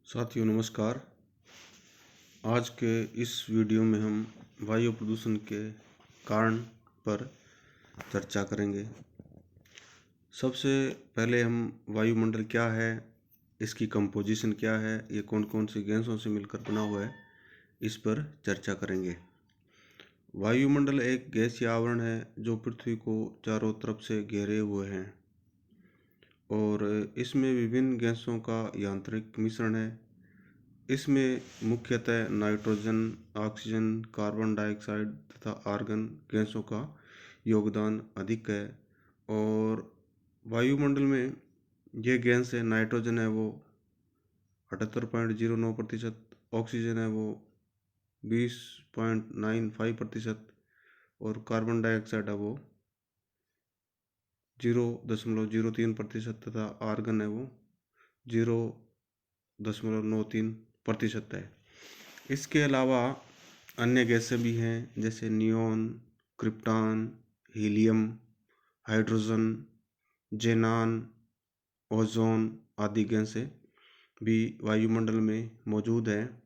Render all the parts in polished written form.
साथियों नमस्कार। आज के इस वीडियो में हम वायु प्रदूषण के कारण पर चर्चा करेंगे। सबसे पहले हम वायुमंडल क्या है, इसकी कंपोजिशन क्या है, ये कौन कौन सी गैसों से मिलकर बना हुआ है, इस पर चर्चा करेंगे। वायुमंडल एक गैसीय आवरण है जो पृथ्वी को चारों तरफ से घेरे हुए हैं और इसमें विभिन्न गैसों का यांत्रिक मिश्रण है। इसमें मुख्यतः नाइट्रोजन, ऑक्सीजन, कार्बन डाइऑक्साइड तथा आर्गन गैसों का योगदान अधिक है। और वायुमंडल में ये गैस है, नाइट्रोजन है वो 78.09%, ऑक्सीजन है वो 20.95% और कार्बन डाइऑक्साइड है वो 0.03% तथा आर्गन है वो 0.93% है। इसके अलावा अन्य गैसें भी हैं जैसे neon, krypton, helium, hydrogen, जेनान, ozone आदि गैसें भी वायुमंडल में मौजूद हैं।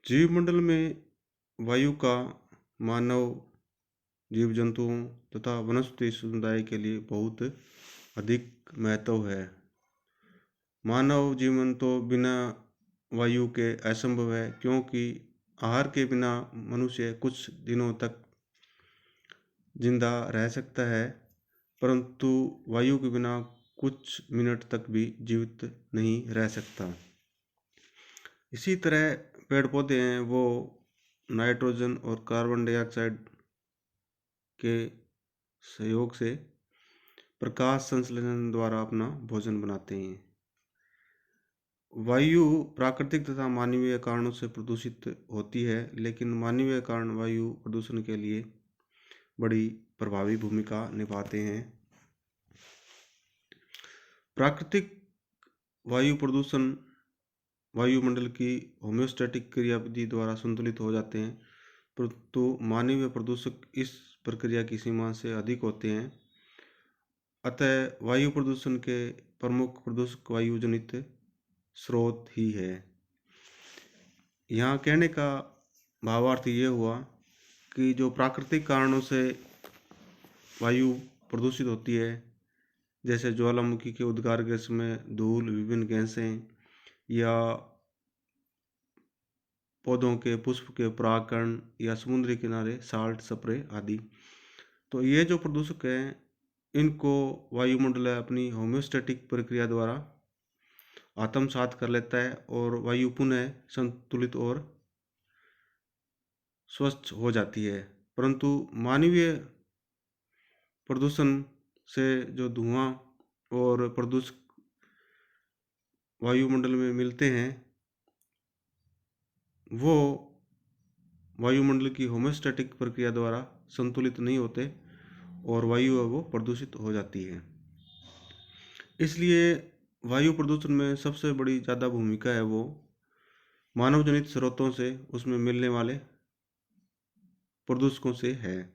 जीवमंडल में वायु का मानव, जीव जंतुओं तथा वनस्पति समुदाय के लिए बहुत अधिक महत्व है। मानव जीवन तो बिना वायु के असंभव है, क्योंकि आहार के बिना मनुष्य कुछ दिनों तक जिंदा रह सकता है, परंतु वायु के बिना कुछ मिनट तक भी जीवित नहीं रह सकता। इसी तरह पेड़ पौधे हैं वो नाइट्रोजन और कार्बन डाइऑक्साइड के सहयोग से प्रकाश संश्लेषण द्वारा अपना भोजन बनाते हैं। वायु प्राकृतिक तथा मानवीय कारणों से प्रदूषित होती है, लेकिन मानवीय कारण वायु प्रदूषण के लिए बड़ी प्रभावी भूमिका निभाते हैं। प्राकृतिक वायु प्रदूषण वायुमंडल की होम्योस्टैटिक क्रियाविधि द्वारा संतुलित हो जाते हैं, परंतु मानवीय प्रदूषक इस प्रक्रिया की सीमा से अधिक होते हैं। अतः वायु प्रदूषण के प्रमुख प्रदूषक वायु जनित स्रोत ही है। यहाँ कहने का भावार्थ ये हुआ कि जो प्राकृतिक कारणों से वायु प्रदूषित होती है, जैसे ज्वालामुखी के उद्गार के समय धूल, विभिन्न गैसें या पौधों के पुष्प के परागकण या समुद्री किनारे साल्ट स्प्रे आदि, तो ये जो प्रदूषक हैं इनको वायुमंडल अपनी होम्योस्टैटिक प्रक्रिया द्वारा आत्मसात कर लेता है और वायु पुनः संतुलित और स्वच्छ हो जाती है। परंतु मानवीय प्रदूषण से जो धुआं और प्रदूषक वायुमंडल में मिलते हैं वो वायुमंडल की होम्योस्टैटिक प्रक्रिया द्वारा संतुलित नहीं होते और वायु वो प्रदूषित हो जाती है। इसलिए वायु प्रदूषण में सबसे बड़ी ज़्यादा भूमिका है वो मानव जनित स्रोतों से उसमें मिलने वाले प्रदूषकों से है।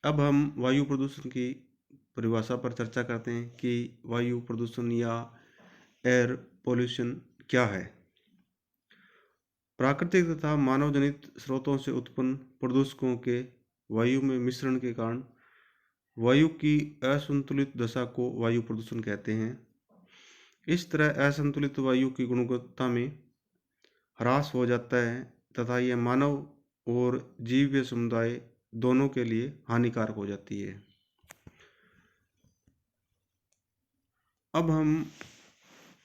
अब हम वायु प्रदूषण की परिभाषा पर चर्चा करते हैं कि वायु प्रदूषण या एयर पोल्यूशन क्या है। प्राकृतिक तथा मानव जनित स्रोतों से उत्पन्न प्रदूषकों के वायु में मिश्रण के कारण वायु की असंतुलित दशा को वायु प्रदूषण कहते हैं। इस तरह असंतुलित वायु की गुणवत्ता में ह्रास हो जाता है तथा यह मानव और जीव समुदाय दोनों के लिए हानिकारक हो जाती है। अब हम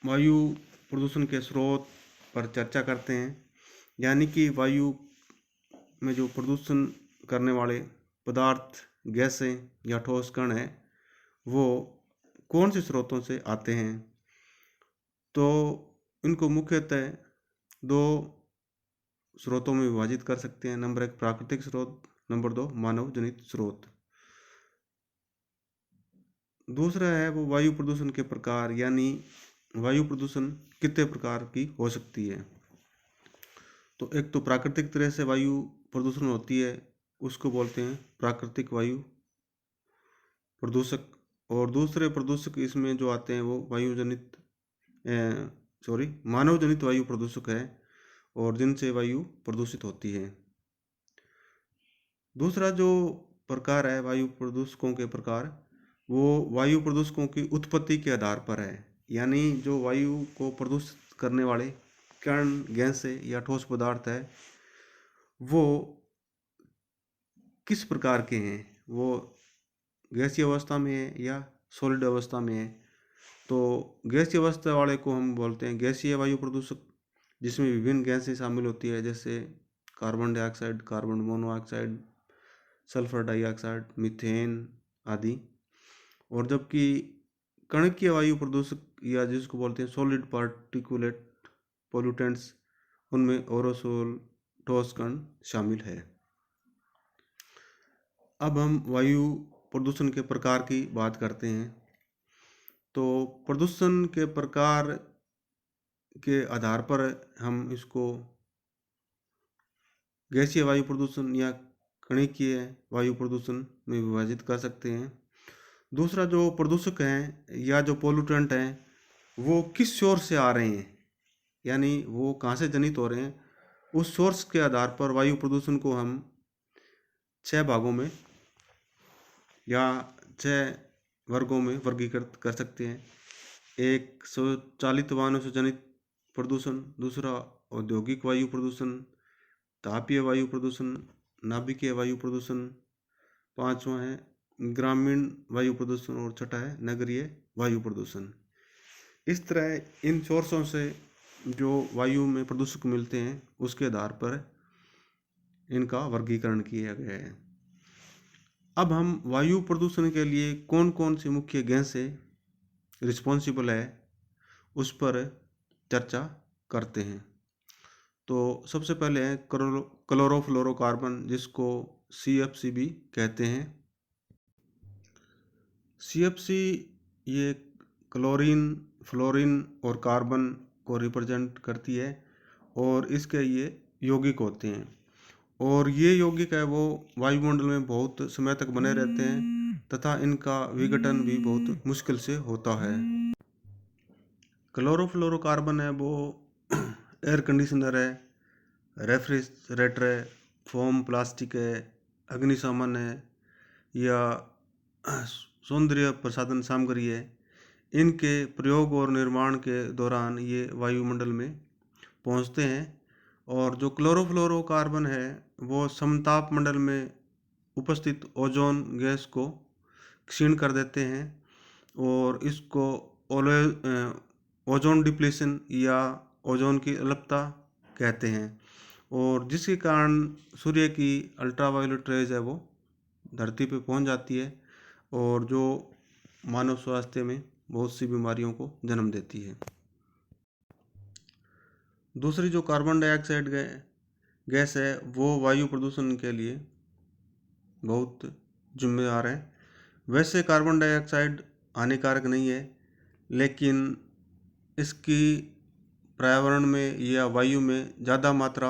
वायु प्रदूषण के स्रोत पर चर्चा करते हैं, यानी कि वायु में जो प्रदूषण करने वाले पदार्थ, गैसें या ठोस कण हैं वो कौन से स्रोतों से आते हैं। तो इनको मुख्यतः दो स्रोतों में विभाजित कर सकते हैं। नंबर 1 प्राकृतिक स्रोत, नंबर 2 मानव जनित स्रोत। दूसरा है वो वायु प्रदूषण के प्रकार, यानी वायु प्रदूषण कितने प्रकार की हो सकती है। तो एक तो प्राकृतिक तरह से वायु प्रदूषण होती है, उसको बोलते हैं प्राकृतिक वायु प्रदूषक। और दूसरे प्रदूषक इसमें जो आते हैं वो वायु जनित मानव जनित वायु प्रदूषक है और जिनसे वायु प्रदूषित होती है। दूसरा जो प्रकार है वायु प्रदूषकों के प्रकार, वो वायु प्रदूषकों की उत्पत्ति के आधार पर है। यानी जो वायु को प्रदूषित करने वाले कण, गैसें या ठोस पदार्थ है, वो किस प्रकार के हैं, वो गैसीय अवस्था में है या सॉलिड अवस्था में है। तो गैसीय अवस्था वाले को हम बोलते हैं गैसीय वायु प्रदूषक, जिसमें विभिन्न गैसें शामिल होती है, जैसे carbon dioxide, carbon monoxide, sulphur dioxide, methane आदि। और जबकि कणकीय वायु प्रदूषक या जिसको बोलते हैं सॉलिड पार्टिकुलेट पोल्यूटेंट्स, उनमें एरोसोल, ठोस कण शामिल है। अब हम वायु प्रदूषण के प्रकार की बात करते हैं। तो प्रदूषण के प्रकार के आधार पर हम इसको गैसीय वायु प्रदूषण या कणकीय वायु प्रदूषण में विभाजित कर सकते हैं। दूसरा जो प्रदूषक हैं या जो पोल्यूटेंट हैं, वो किस सोर्स से आ रहे हैं, यानी वो कहाँ से जनित हो रहे हैं, उस सोर्स के आधार पर वायु प्रदूषण को हम 6 भागों में या 6 वर्गों में वर्गीकृत कर सकते हैं। एक स्वचालित वाहनों से जनित प्रदूषण, दूसरा औद्योगिक वायु प्रदूषण, तापीय वायु प्रदूषण, नाभिकीय वायु प्रदूषण, 5वां है ग्रामीण वायु प्रदूषण और छठा है नगरीय वायु प्रदूषण। इस तरह इन सोर्सों से जो वायु में प्रदूषक मिलते हैं, उसके आधार पर इनका वर्गीकरण किया गया है। अब हम वायु प्रदूषण के लिए कौन कौन सी मुख्य गैसें रिस्पॉन्सिबल है, उस पर चर्चा करते हैं। तो सबसे पहले है क्लोरोफ्लोरोकार्बन, जिसको CFC भी कहते हैं। CFC ये क्लोरीन, फ्लोरीन और कार्बन को रिप्रेजेंट करती है और इसके ये यौगिक होते हैं। और ये यौगिक है वो वायुमंडल में बहुत समय तक बने रहते हैं तथा इनका विघटन भी बहुत मुश्किल से होता है। क्लोरोफ्लोरोकार्बन है वो एयर कंडीशनर है, रेफ्रिजरेटर है, फोम प्लास्टिक है, अग्निशमन है या सौंदर्य प्रसाधन सामग्री है। इनके प्रयोग और निर्माण के दौरान ये वायुमंडल में पहुंचते हैं। और जो क्लोरोफ्लोरोकार्बन है वो समताप मंडल में उपस्थित ओजोन गैस को क्षीण कर देते हैं और इसको ओजोन डिप्लीशन या ओजोन की अलपता कहते हैं। और जिसके कारण सूर्य की अल्ट्रावायलेट रेज है वो धरती पे पहुंच जाती है और जो मानव स्वास्थ्य में बहुत सी बीमारियों को जन्म देती है। दूसरी जो कार्बन डाइऑक्साइड गैस है वो वायु प्रदूषण के लिए बहुत जिम्मेदार है। वैसे कार्बन डाइऑक्साइड हानिकारक नहीं है, लेकिन इसकी पर्यावरण में या वायु में ज़्यादा मात्रा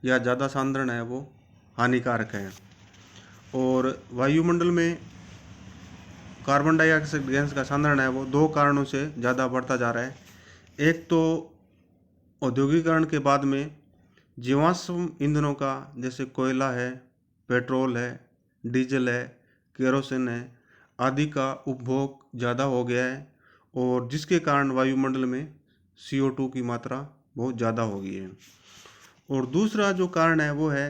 या ज़्यादा सांद्रण है वो हानिकारक है। और वायुमंडल में कार्बन डाइऑक्साइड गैस का सांद्रण है वो 2 कारणों से ज़्यादा बढ़ता जा रहा है। एक तो औद्योगिकरण के बाद में जीवाश्म ईंधनों का, जैसे कोयला है, पेट्रोल है, डीजल है, केरोसिन है आदि का उपभोग ज़्यादा हो गया है और जिसके कारण वायुमंडल में CO2 की मात्रा बहुत ज़्यादा हो गई है। और दूसरा जो कारण है वो है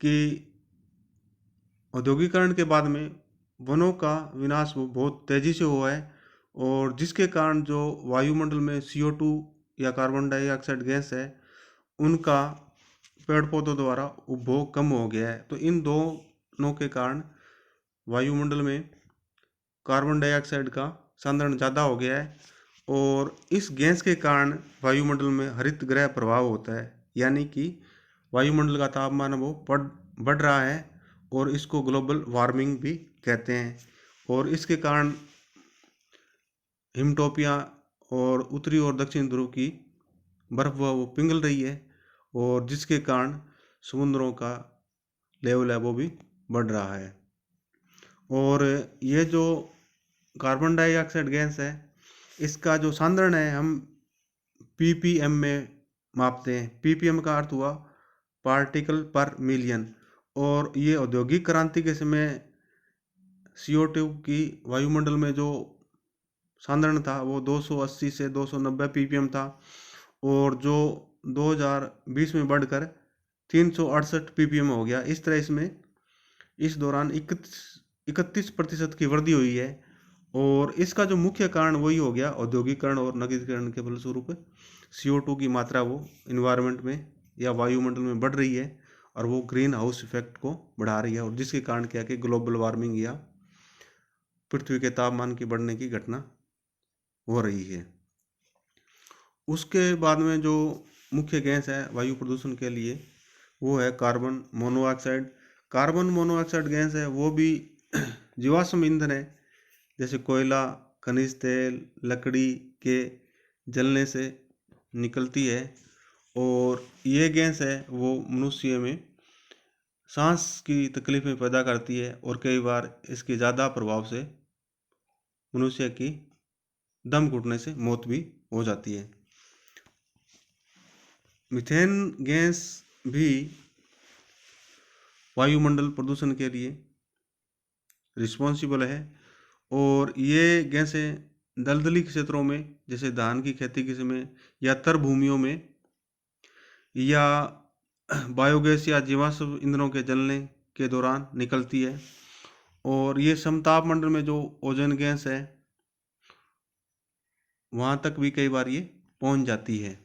कि औद्योगिकरण के बाद में वनों का विनाश वो बहुत तेज़ी से हुआ है और जिसके कारण जो वायुमंडल में CO2 या कार्बन डाइऑक्साइड गैस है उनका पेड़ पौधों द्वारा उपभोग कम हो गया है। तो इन दोनों के कारण वायुमंडल में कार्बन डाइऑक्साइड का सांद्रण ज़्यादा हो गया है और इस गैस के कारण वायुमंडल में हरित गृह प्रभाव होता है, यानी कि वायुमंडल का तापमान वो बढ़ रहा है और इसको ग्लोबल वार्मिंग भी कहते हैं। और इसके कारण हिमटोपियाँ और उत्तरी और दक्षिण ध्रुव की बर्फ वो पिघल रही है और जिसके कारण समुद्रों का लेवल है वो भी बढ़ रहा है। और ये जो कार्बन डाइऑक्साइड गैस है इसका जो सांद्रण है हम पीपीएम में मापते हैं। पीपीएम का अर्थ हुआ पार्टिकल पर मिलियन, और ये औद्योगिक क्रांति के समय CO2 की वायुमंडल में जो सांद्रण था वो 280 से 290 ppm था, और जो 2020 में बढ़कर 368 ppm हो गया। इस तरह इसमें इस दौरान 31% की वृद्धि हुई है, और इसका जो मुख्य कारण वही हो गया औद्योगिकरण और नगरीकरण के फलस्वरूप CO2 की मात्रा वो इन्वायरमेंट में या वायुमंडल में बढ़ रही है, और वो ग्रीन हाउस इफेक्ट को बढ़ा रही है, और जिसके कारण क्या कि ग्लोबल वार्मिंग या पृथ्वी के तापमान की बढ़ने की घटना हो रही है। उसके बाद में जो मुख्य गैस है वायु प्रदूषण के लिए वो है carbon monoxide. Carbon monoxide gas है वो भी जीवाश्म ईंधन है, जैसे कोयला, खनिज तेल, लकड़ी के जलने से निकलती है, और ये गैस है वो मनुष्य में सांस की तकलीफें पैदा करती है, और कई बार इसके ज़्यादा प्रभाव से मनुष्य की दम घुटने से मौत भी हो जाती है। मीथेन गैस भी वायुमंडल प्रदूषण के लिए रिस्पॉन्सिबल है, और ये गैसें दलदली क्षेत्रों में जैसे धान की खेती के समय या तर भूमियों में या बायोगैस या जीवाश्म ईंधनों के जलने के दौरान निकलती है, और ये समताप मंडल में जो ओजोन गैस है वहाँ तक भी कई बार ये पहुँच जाती है,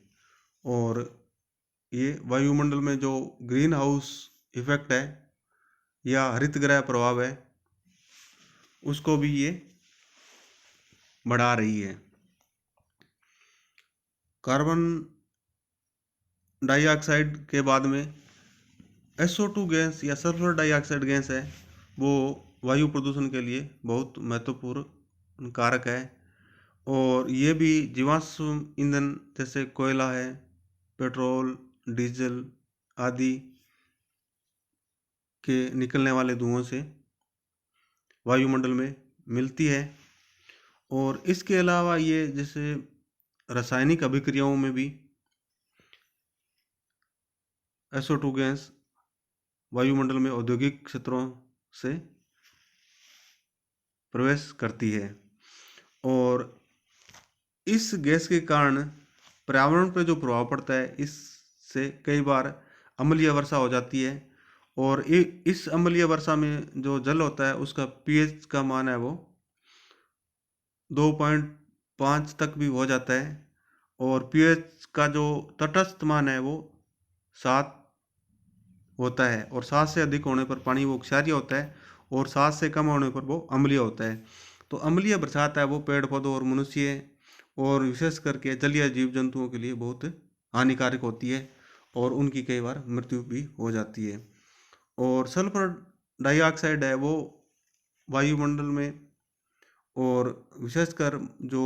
और ये वायुमंडल में जो ग्रीन हाउस इफेक्ट है या हरित गृह प्रभाव है उसको भी ये बढ़ा रही है। कार्बन डाइऑक्साइड के बाद में SO2 गैस या सल्फर डाइऑक्साइड गैस है वो वायु प्रदूषण के लिए बहुत महत्वपूर्ण कारक है, और ये भी जीवाश्म ईंधन जैसे कोयला है, पेट्रोल, डीजल आदि के निकलने वाले धुओं से वायुमंडल में मिलती है। और इसके अलावा ये जैसे रासायनिक अभिक्रियाओं में भी SO2 गैस वायुमंडल में औद्योगिक क्षेत्रों से प्रवेश करती है, और इस गैस के कारण पर्यावरण पर जो प्रभाव पड़ता है इससे कई बार अम्लीय वर्षा हो जाती है, और इस अम्लीय वर्षा में जो जल होता है उसका pH का मान है वो 2.5 तक भी हो जाता है, और pH का जो तटस्थ मान है वो 7 होता है, और 7 से अधिक होने पर पानी वो क्षारीय होता है, और 7 से कम होने पर वो अम्लीय होता है। तो अम्लीय बरसात है वो पेड़ पौधों और मनुष्य और विशेष करके जलीय जीव जंतुओं के लिए बहुत हानिकारक होती है, और उनकी कई बार मृत्यु भी हो जाती है। और सल्फर डाइऑक्साइड है वो वायुमंडल में, और विशेषकर जो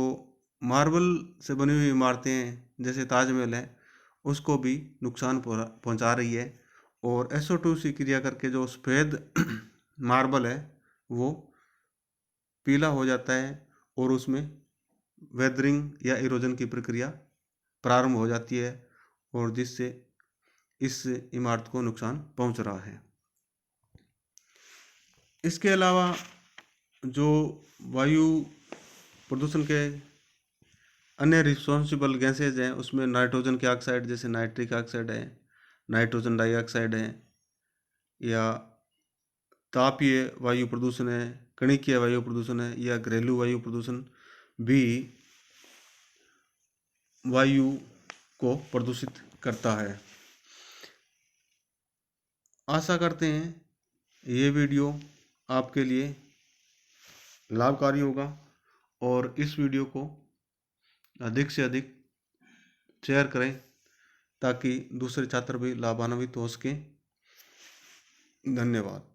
मार्बल से बनी हुई इमारतें हैं जैसे ताजमहल है उसको भी नुकसान पहुंचा रही है, और SO2 से क्रिया करके जो सफ़ेद मार्बल है वो पीला हो जाता है, और उसमें वेदरिंग या इरोजन की प्रक्रिया प्रारंभ हो जाती है, और जिससे इस इमारत को नुकसान पहुंच रहा है। इसके अलावा जो वायु प्रदूषण के अन्य रिस्पॉन्सिबल गैसेज हैं उसमें नाइट्रोजन के ऑक्साइड जैसे नाइट्रिक ऑक्साइड है, नाइट्रोजन डाइऑक्साइड है, या तापीय वायु प्रदूषण है, कणिकीय वायु प्रदूषण है, या घरेलू वायु प्रदूषण भी वायु को प्रदूषित करता है। आशा करते हैं ये वीडियो आपके लिए लाभकारी होगा, और इस वीडियो को अधिक से अधिक शेयर करें ताकि दूसरे छात्र भी लाभान्वित हो सकें। धन्यवाद।